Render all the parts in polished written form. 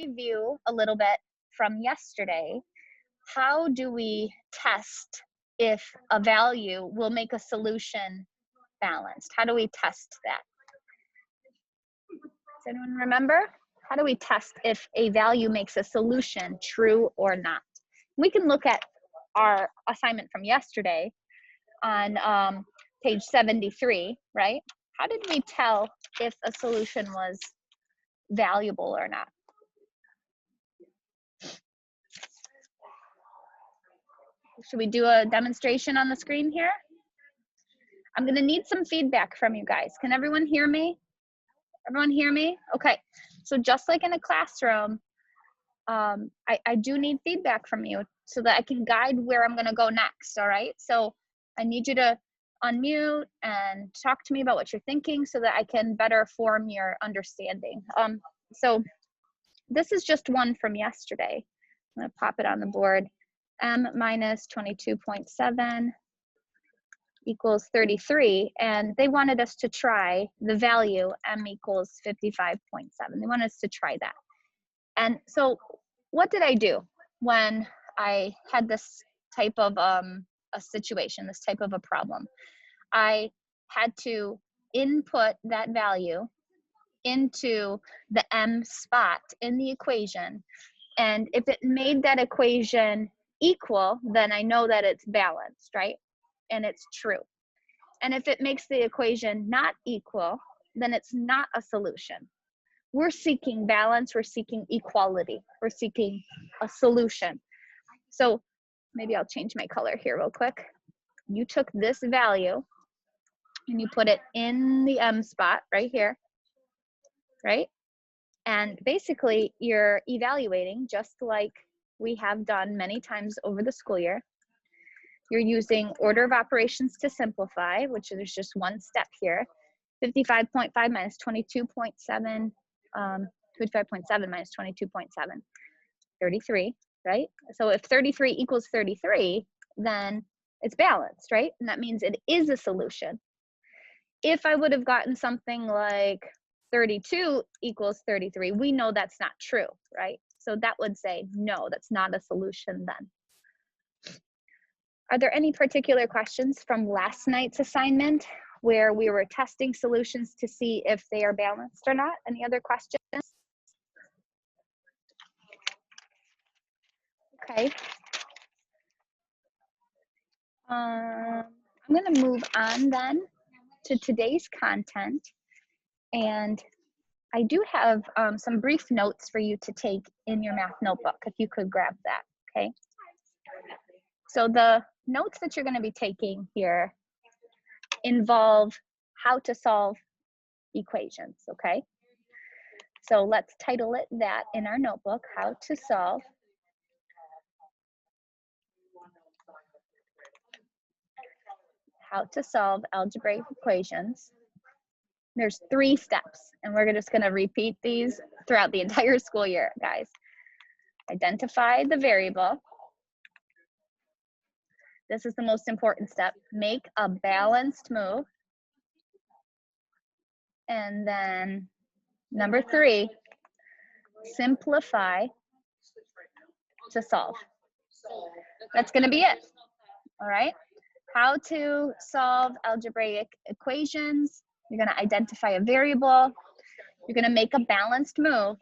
review a little bit from yesterday. How do we test if a value will make a solution balanced? How do we test that? Does anyone remember? How do we test if a value makes a solution true or not? We can look at our assignment from yesterday on page 73, right? How did we tell if a solution was valuable or not? Should we do a demonstration on the screen here? I'm gonna need some feedback from you guys. Can everyone hear me? Everyone hear me? Okay, so just like in a classroom, I do need feedback from you so that I can guide where I'm gonna go next, all right? So I need you to unmute and talk to me about what you're thinking so that I can better form your understanding. So this is just one from yesterday. I'm gonna pop it on the board. M minus 22.7 equals 33, and they wanted us to try the value M equals 55.7. They wanted us to try that. And so what did I do when I had this type of a situation, this type of a problem? I had to input that value into the M spot in the equation, and if it made that equation equal, then I know that it's balanced, right? And it's true. And if it makes the equation not equal, then it's not a solution. We're seeking balance, we're seeking equality, we're seeking a solution. So maybe I'll change my color here real quick. You took this value and you put it in the M spot right here, right? And basically you're evaluating just like we have done many times over the school year. You're using order of operations to simplify, which is just one step here. 55.5 minus 22.7, 25.7 minus 22.7, 33, right? So if 33 equals 33, then it's balanced, right? And that means it is a solution. If I would have gotten something like 32 equals 33, we know that's not true, right? So that would say, no, that's not a solution then. Are there any particular questions from last night's assignment where we were testing solutions to see if they are balanced or not? Any other questions? Okay. I'm going to move on then to today's content. And I do have some brief notes for you to take in your math notebook, if you could grab that, okay? So the notes that you're going to be taking here involve how to solve equations, okay? So let's title it that in our notebook, how to solve algebraic equations. There's 3 steps, and we're just going to repeat these throughout the entire school year, guys. Identify the variable. This is the most important step. Make a balanced move. And then number 3, simplify to solve. That's going to be it. All right. How to solve algebraic equations. You're going to identify a variable. You're going to make a balanced move.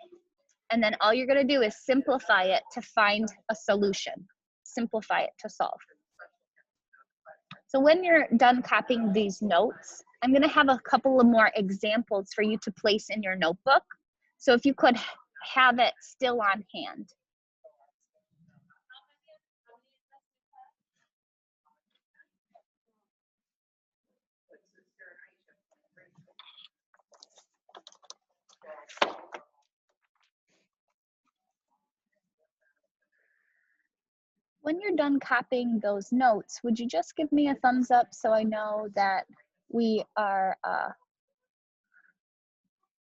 And then all you're going to do is simplify it to find a solution. Simplify it to solve. So when you're done copying these notes, I'm going to have a couple of more examples for you to place in your notebook. So if you could have it still on hand. When you're done copying those notes, would you just give me a thumbs up so I know that we are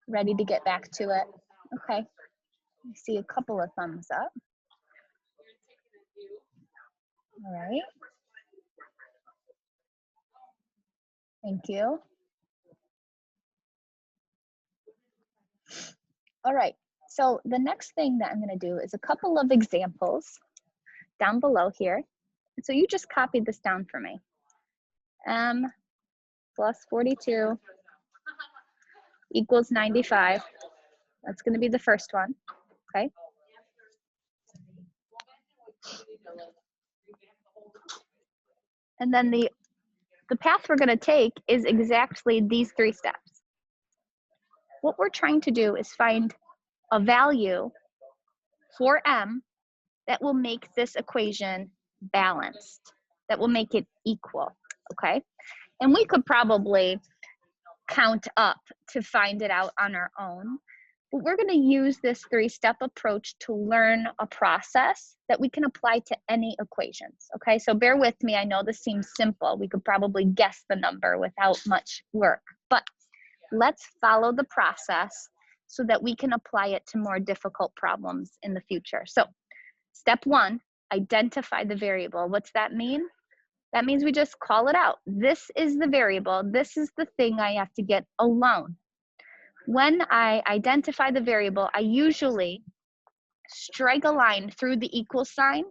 ready to get back to it? Okay, I see a couple of thumbs up. All right. Thank you. All right, So the next thing that I'm going to do is a couple of examples down below here. So you just copied this down for me. M plus 42 equals 95. That's going to be the first one, okay? And then the path we're going to take is exactly these 3 steps. What we're trying to do is find a value for M that will make this equation balanced, that will make it equal, okay? And we could probably count up to find it out on our own, but we're going to use this 3-step approach to learn a process that we can apply to any equations, okay? So bear with me, I know this seems simple. We could probably guess the number without much work, but let's follow the process so that we can apply it to more difficult problems in the future. So step 1, identify the variable. What's that mean? That means we just call it out. This is the variable. This is the thing I have to get alone. When I identify the variable, I usually strike a line through the equal sign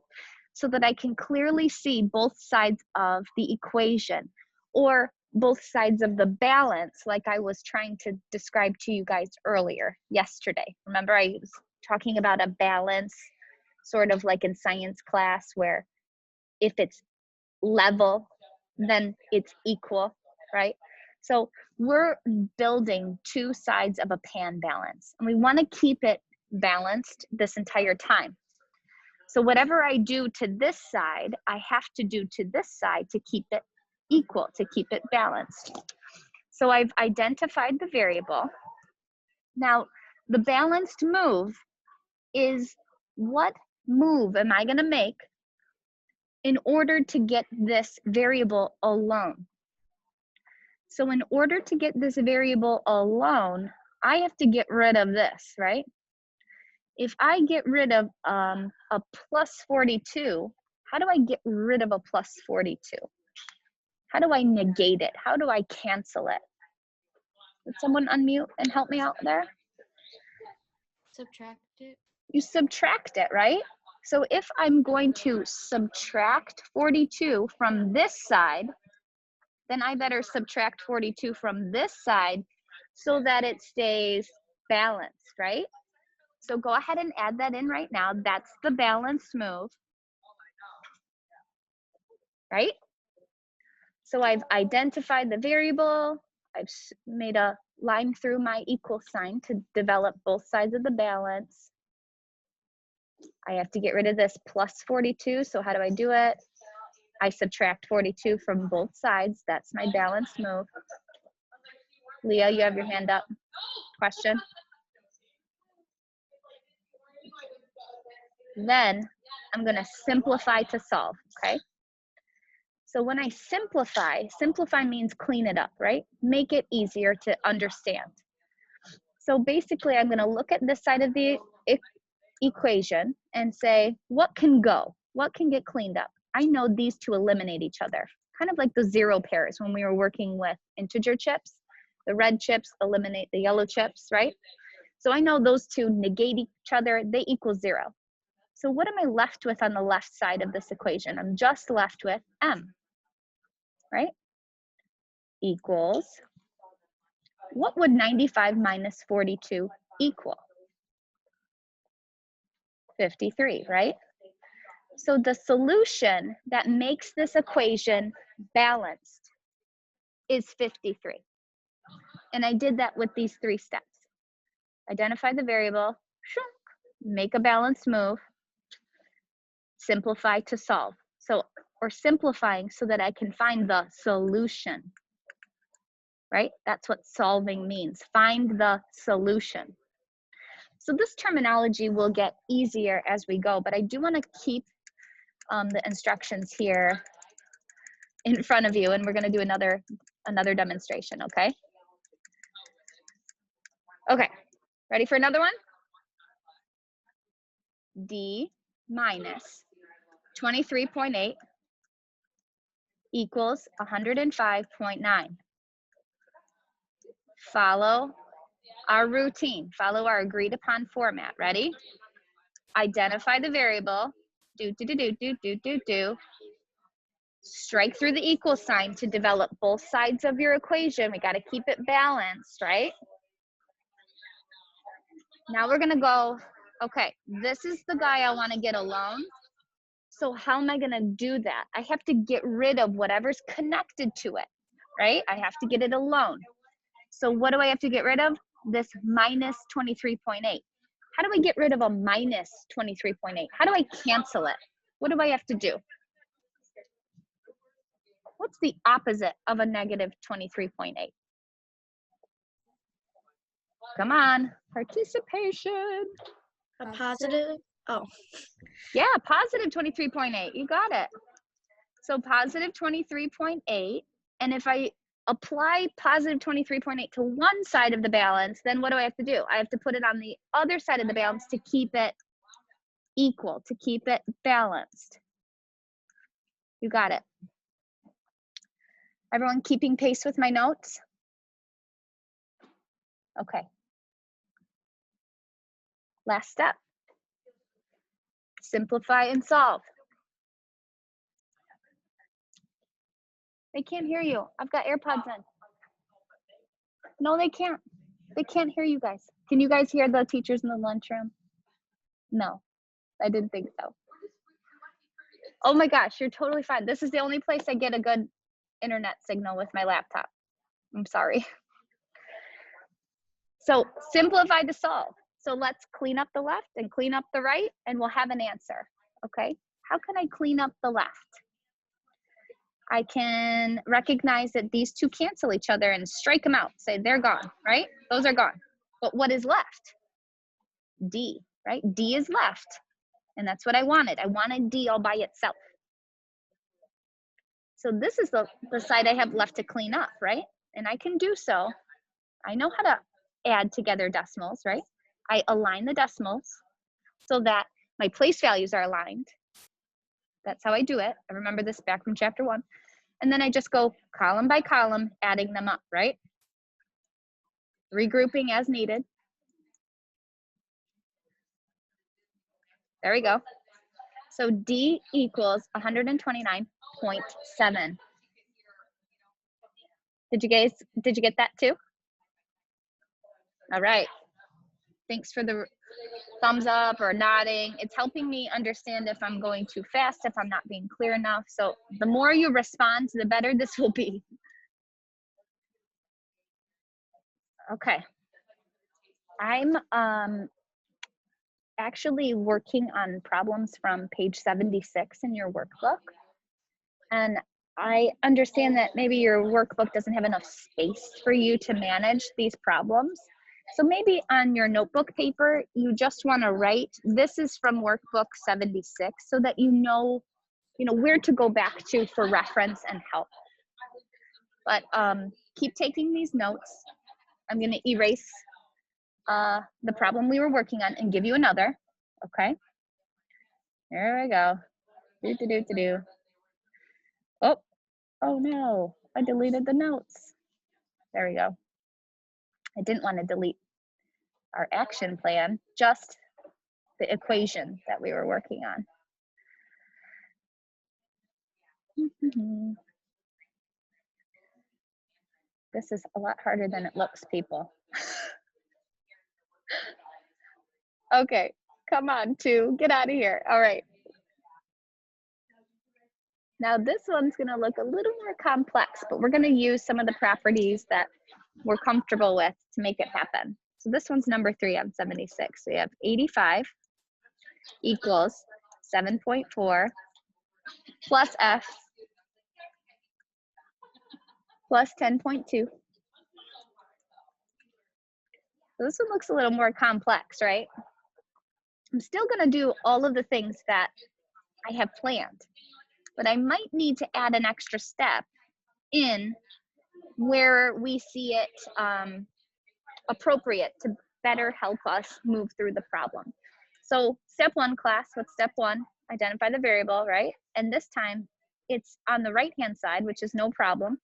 so that I can clearly see both sides of the equation or both sides of the balance, like I was trying to describe to you guys earlier yesterday. Remember, I was talking about a balance, sort of like in science class, where if it's level, then it's equal, right? So we're building 2 sides of a pan balance, and we want to keep it balanced this entire time. So whatever I do to this side, I have to do to this side to keep it equal, to keep it balanced. So I've identified the variable. Now, the balanced move is, what move am I going to make in order to get this variable alone? So in order to get this variable alone, I have to get rid of this, right? If I get rid of a plus 42, how do I get rid of a plus 42? How do I negate it? How do I cancel it? Would someone unmute and help me out there? Subtract it. You subtract it, right? So if I'm going to subtract 42 from this side, then I better subtract 42 from this side so that it stays balanced, right? So go ahead and add that in right now. That's the balanced move, right? So I've identified the variable. I've made a line through my equal sign to develop both sides of the balance. I have to get rid of this plus 42. So how do I do it? I subtract 42 from both sides. That's my balanced move. Leah, you have your hand up. Question? Then I'm going to simplify to solve, okay? So when I simplify means clean it up, right? Make it easier to understand. So basically, I'm going to look at this side of the equation and say, what can go? What can get cleaned up? I know these 2 eliminate each other, kind of like the 0 pairs when we were working with integer chips. The red chips eliminate the yellow chips, right? So I know those 2 negate each other. They equal 0. So what am I left with on the left side of this equation? I'm just left with M, right? Equals, what would 95 minus 42 equal? 53, right? So the solution that makes this equation balanced is 53. And I did that with these 3 steps. Identify the variable, make a balanced move, simplify to solve. So, or simplifying so that I can find the solution, right? That's what solving means. Find the solution. So this terminology will get easier as we go, but I do want to keep the instructions here in front of you, and we're going to do another demonstration, okay? Okay, ready for another one? D minus 23.8 equals 105.9. Follow Our routine, follow our agreed upon format. Ready? Identify the variable, do. Strike through the equal sign to develop both sides of your equation. We got to keep it balanced, right? Now we're gonna go, okay, this is the guy I wanna get alone. So how am I gonna do that? I have to get rid of whatever's connected to it, right? I have to get it alone. So what do I have to get rid of? This minus 23.8. How do I get rid of a minus 23.8? How do I cancel it? What do I have to do? What's the opposite of a negative 23.8? Come on, participation. A positive, oh. Yeah, positive 23.8, you got it. So positive 23.8, and if I apply positive 23.8 to one side of the balance, then what do I have to do? I have to put it on the other side of the balance to keep it equal, to keep it balanced. You got it. Everyone keeping pace with my notes? Okay. Last step. Simplify and solve. They can't hear you. I've got AirPods in. No, they can't. They can't hear you guys. Can you guys hear the teachers in the lunchroom? No, I didn't think so. Oh my gosh, you're totally fine. This is the only place I get a good internet signal with my laptop. I'm sorry. So simplify to solve. So let's clean up the left and clean up the right, and we'll have an answer, okay? How can I clean up the left? I can recognize that these two cancel each other and strike them out. Say they're gone, right? Those are gone. But what is left? D, right? D is left. And that's what I wanted. I wanted D all by itself. So this is the side I have left to clean up, right? And I can do so. I know how to add together decimals, right? I align the decimals so that my place values are aligned. That's how I do it. I remember this back from chapter 1. And then I just go column by column, adding them up, right? Regrouping as needed. There we go. So D equals 129.7. Did you get that too? All right. Thanks for the thumbs up or nodding. It's helping me understand if I'm going too fast, if I'm not being clear enough. So the more you respond, the better this will be. Okay. I'm actually working on problems from page 76 in your workbook. And I understand that maybe your workbook doesn't have enough space for you to manage these problems. So maybe on your notebook paper, you just want to write, this is from workbook 76, so that you know where to go back to for reference and help. But keep taking these notes. I'm going to erase the problem we were working on and give you another. Okay. There we go. Oh no, I deleted the notes. There we go. I didn't want to delete our action plan, just the equation that we were working on. This is a lot harder than it looks, people. Okay, come on, 2, get out of here. All right. Now this one's gonna look a little more complex, but we're gonna use some of the properties that we're comfortable with to make it happen. So this one's number 3 on 76. So we have 85 equals 7.4 plus F plus 10.2. So this one looks a little more complex, right? I'm still gonna do all of the things that I have planned, but I might need to add an extra step in where we see it appropriate to better help us move through the problem. So step 1, class, what's step 1? Identify the variable, right? And this time it's on the right-hand side, which is no problem.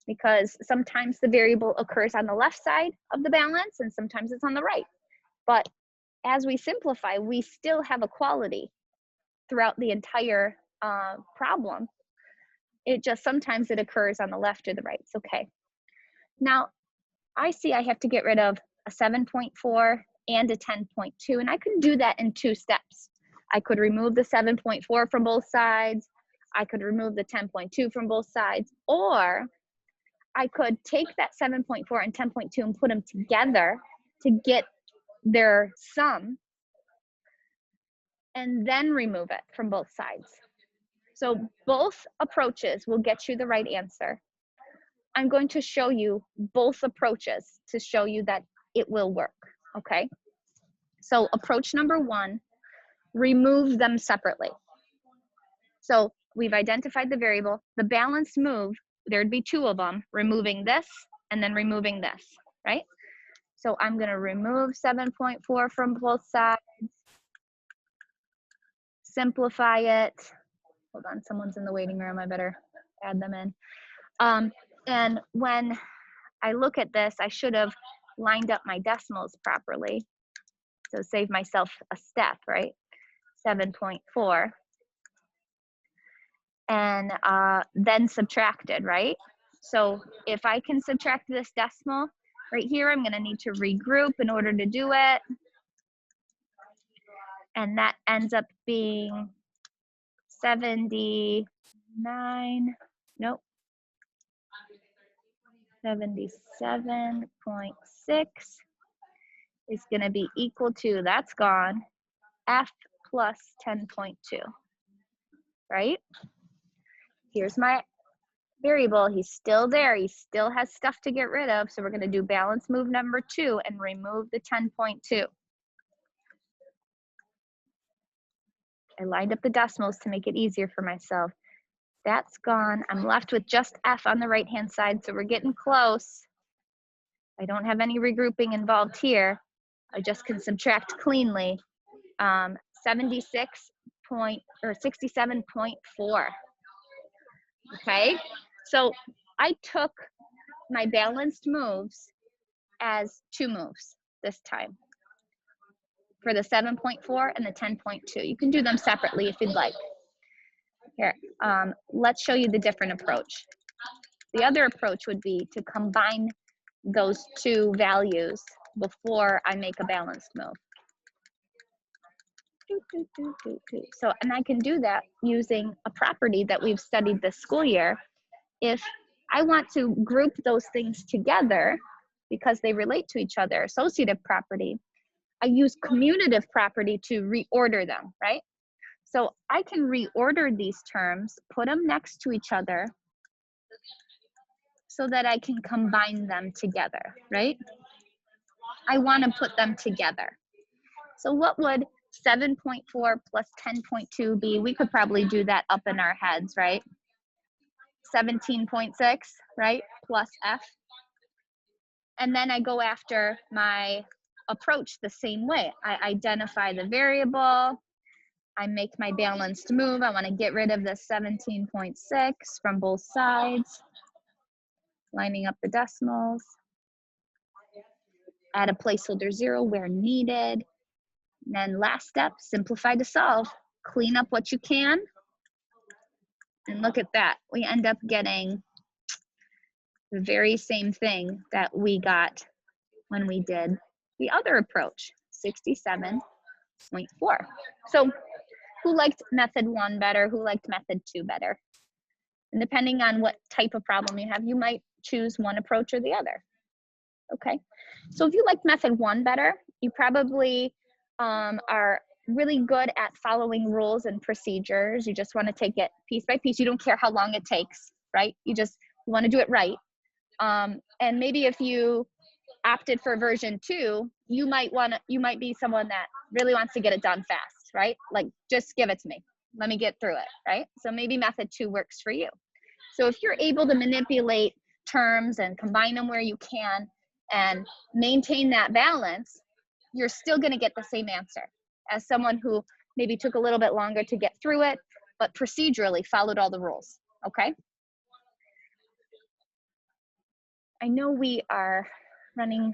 because sometimes the variable occurs on the left side of the balance and sometimes it's on the right. But as we simplify, we still have equality throughout the entire problem. It just sometimes it occurs on the left or the right. It's okay. Now, I see I have to get rid of a 7.4 and a 10.2, and I can do that in 2 steps. I could remove the 7.4 from both sides. I could remove the 10.2 from both sides, or I could take that 7.4 and 10.2 and put them together to get their sum and then remove it from both sides. So both approaches will get you the right answer. I'm going to show you both approaches to show you that it will work, okay? So approach number 1, remove them separately. So we've identified the variable, the balanced move, there'd be 2 of them, removing this and then removing this, right? So I'm gonna remove 7.4 from both sides, simplify it. Hold on, someone's in the waiting room, I better add them in. And when I look at this, I should have lined up my decimals properly. So save myself a step, right? 7.4. And then subtracted, right? So if I can subtract this decimal right here, I'm gonna need to regroup in order to do it. And that ends up being 79, nope, 77.6 is gonna be equal to, that's gone, F plus 10.2, right? Here's my variable, he's still there, he still has stuff to get rid of, so we're gonna do balance move number 2 and remove the 10.2. I lined up the decimals to make it easier for myself. That's gone. I'm left with just F on the right-hand side, so we're getting close. I don't have any regrouping involved here. I just can subtract cleanly. 67.4. Okay, so I took my balanced moves as 2 moves this time for the 7.4 and the 10.2. You can do them separately if you'd like. Here, let's show you the different approach. The other approach would be to combine those 2 values before I make a balanced move. So, and I can do that using a property that we've studied this school year. If I want to group those things together because they relate to each other, associative property, I use commutative property to reorder them, right? So I can reorder these terms, put them next to each other so that I can combine them together, right? I want to put them together. So what would 7.4 plus 10.2 be? We could probably do that up in our heads, right? 17.6, right? Plus F. And then I go after my approach the same way. I identify the variable. I make my balanced move. I want to get rid of the 17.6 from both sides. Lining up the decimals. Add a placeholder 0 where needed. And then last step, simplify to solve. Clean up what you can. And look at that. We end up getting the very same thing that we got when we did the other approach, 67.4. So who liked method 1 better? Who liked method 2 better? And depending on what type of problem you have, you might choose one approach or the other. Okay, so if you like method 1 better, you probably are really good at following rules and procedures. You just want to take it piece by piece. You don't care how long it takes, right? You want to do it right. And maybe if you opted for version 2, you might be someone that really wants to get it done fast, right? Like, just give it to me. Let me get through it, right? So maybe method 2 works for you. So if you're able to manipulate terms and combine them where you can and maintain that balance, you're still going to get the same answer as someone who maybe took a little bit longer to get through it, but procedurally followed all the rules, okay? I know we are running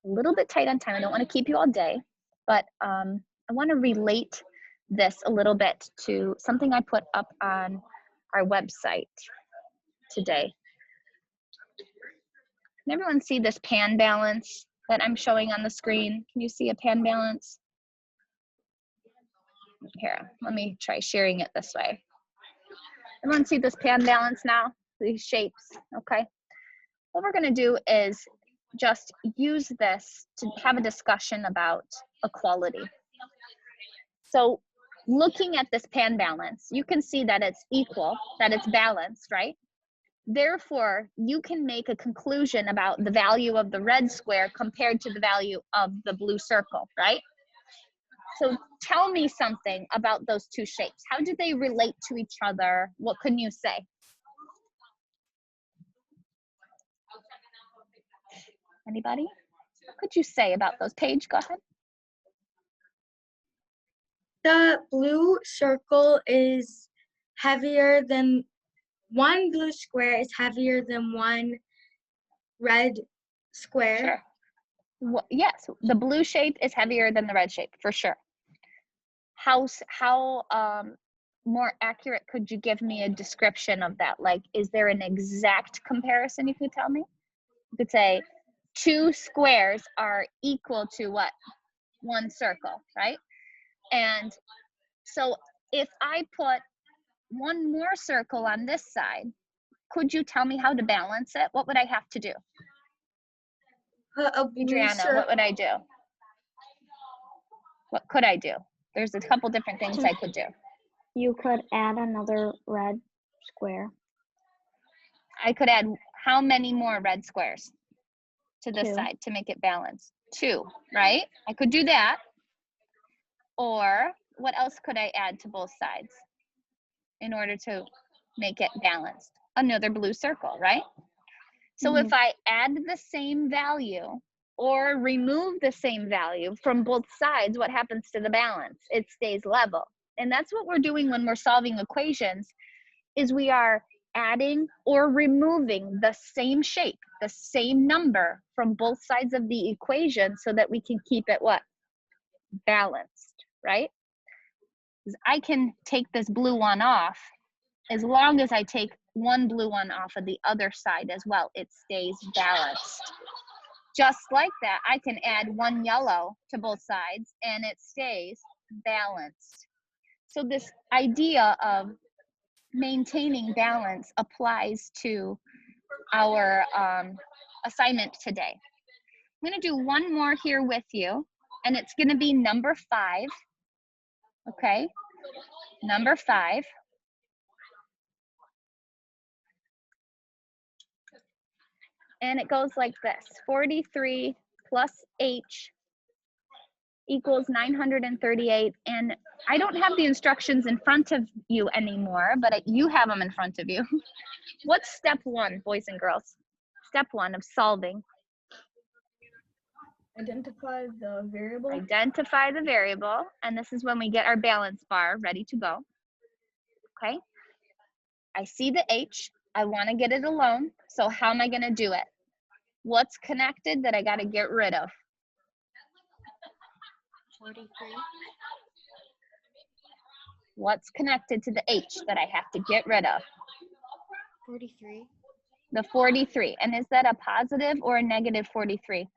a little bit tight on time. I don't want to keep you all day, but I want to relate this a little bit to something I put up on our website today. Can everyone see this pan balance that I'm showing on the screen? Can you see a pan balance? Here, let me try sharing it this way. Everyone see this pan balance now? These shapes, okay? What we're gonna do is just use this to have a discussion about equality. So looking at this pan balance, you can see that it's equal, that it's balanced, right? Therefore, you can make a conclusion about the value of the red square compared to the value of the blue circle, right? So tell me something about those two shapes. How do they relate to each other? What can you say? Anybody? What could you say about those? Paige, go ahead. The blue circle is heavier than one blue square is heavier than one red square. Sure. Well, yes, the blue shape is heavier than the red shape, for sure. How more accurate could you give me a description of that? Like, is there an exact comparison you could tell me? You could say 2 squares are equal to what? 1 circle, right? And so if I put 1 more circle on this side, could you tell me how to balance it? What would I have to do? Adriana, what would I do? What could I do? There's a couple different things I could do. You could add another red square. I could add how many more red squares to this 2. side to make it balanced? 2, right? I could do that. Or what else could I add to both sides in order to make it balanced? Another blue circle, right? So if I add the same value or remove the same value from both sides, what happens to the balance? It stays level. And that's what we're doing when we're solving equations, is we are adding or removing the same shape, the same number from both sides of the equation so that we can keep it what? Balanced, right? I can take this blue one off. As long as I take one blue one off of the other side as well, it stays balanced. Just like that, I can add 1 yellow to both sides and it stays balanced. So this idea of maintaining balance applies to our assignment today. I'm going to do one more here with you, and it's going to be number 5. Okay, number 5. And it goes like this: 43 plus h equals 938. And I don't have the instructions in front of you anymore, but you have them in front of you. What's step 1, boys and girls? Step 1 of solving. Identify the variable. Identify the variable, and this is when we get our balance bar ready to go. Okay, I see the h, I want to get it alone, so how am I going to do it? What's connected that I got to get rid of? 43. What's connected to the h that I have to get rid of? 43. The 43. And is that a positive or a negative 43?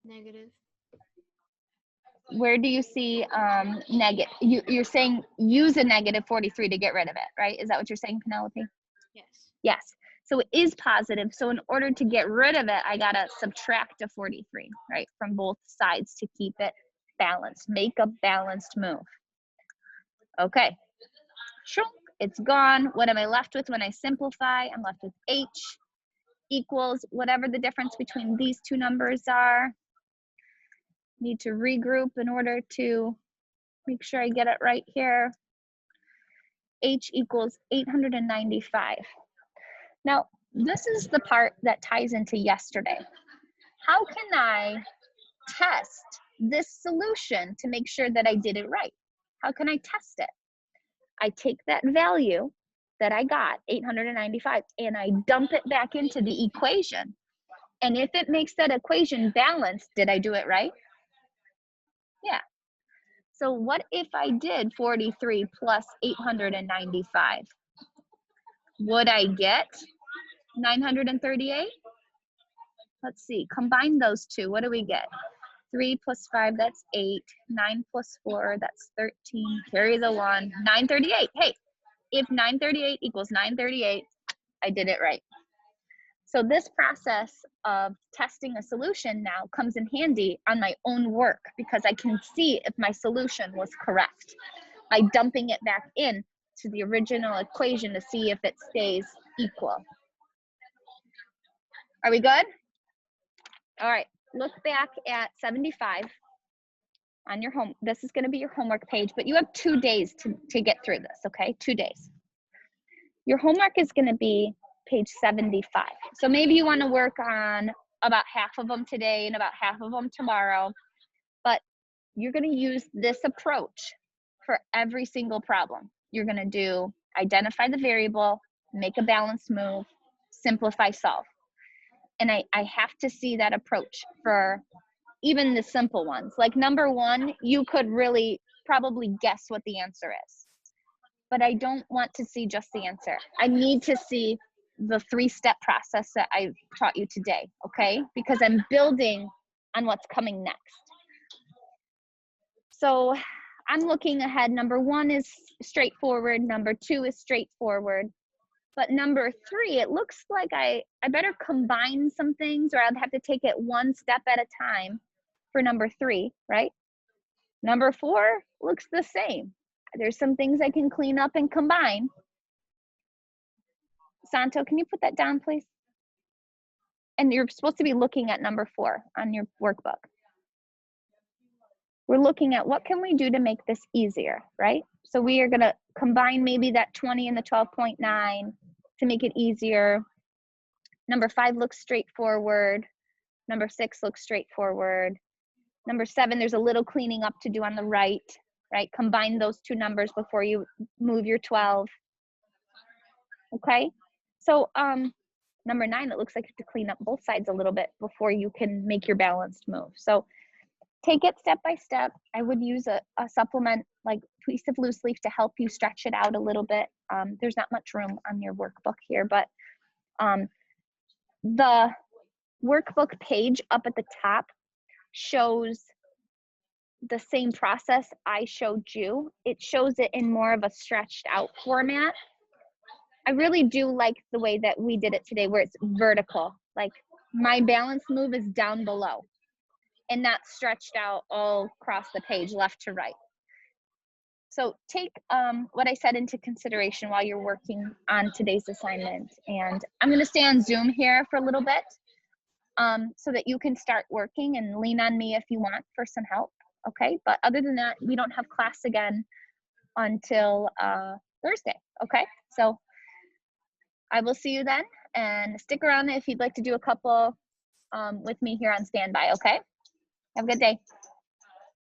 Negative. Where do you see negative? You're saying use a negative 43 to get rid of it, right? Is that what you're saying, Penelope? Yes. Yes. So it is positive. So in order to get rid of it, I got to subtract a 43, right, from both sides to keep it balanced. Make a balanced move. Okay. It's gone. What am I left with when I simplify? I'm left with h equals whatever the difference between these two numbers are. Need to regroup in order to make sure I get it right here. H equals 895. Now, this is the part that ties into yesterday. How can I test this solution to make sure that I did it right? How can I test it? I take that value that I got, 895, and I dump it back into the equation. And if it makes that equation balanced, did I do it right? Yeah. So what if I did 43 plus 895? Would I get 938? Let's see, combine those two. What do we get? 3 plus 5, that's 8. 9 plus 4, that's 13. Carry the 1. 938. Hey, if 938 equals 938, I did it right. So this process of testing a solution now comes in handy on my own work because I can see if my solution was correct by dumping it back in to the original equation to see if it stays equal. Are we good? All right, look back at 75 on your home. This is going to be your homework page, but you have 2 days to get through this, okay? 2 days. Your homework is going to be page 75. So maybe you want to work on about half of them today and about half of them tomorrow, but you're going to use this approach for every single problem. You're going to do identify the variable, make a balanced move, simplify, solve. And I have to see that approach for even the simple ones. Like number 1, you could really probably guess what the answer is. But I don't want to see just the answer. I need to see the 3-step process that I've taught you today, okay? Because I'm building on what's coming next. So I'm looking ahead. Number 1 is straightforward. Number 2 is straightforward. But number 3, it looks like I better combine some things, or I'd have to take it one step at a time for number 3, right? Number 4 looks the same. There's some things I can clean up and combine. Santo, can you put that down, please? And you're supposed to be looking at number 4 on your workbook. We're looking at what can we do to make this easier, right? So we are going to combine maybe that 20 and the 12.9 to make it easier. Number 5 looks straightforward. Number 6 looks straightforward. Number 7, there's a little cleaning up to do on the right? Combine those 2 numbers before you move your 12. Okay? So number 9, it looks like you have to clean up both sides a little bit before you can make your balanced move. So take it step by step. I would use a supplement like piece of loose leaf to help you stretch it out a little bit. There's not much room on your workbook here, but the workbook page up at the top shows the same process I showed you. It shows it in more of a stretched out format. I really do like the way that we did it today, where it's vertical. Like my balance move is down below and not stretched out all across the page, left to right. So take what I said into consideration while you're working on today's assignment. And I'm going to stay on Zoom here for a little bit so that you can start working, and lean on me if you want for some help. Okay, but other than that, we don't have class again until Thursday. Okay, so I will see you then, and stick around if you'd like to do a couple with me here on standby. Okay, have a good day.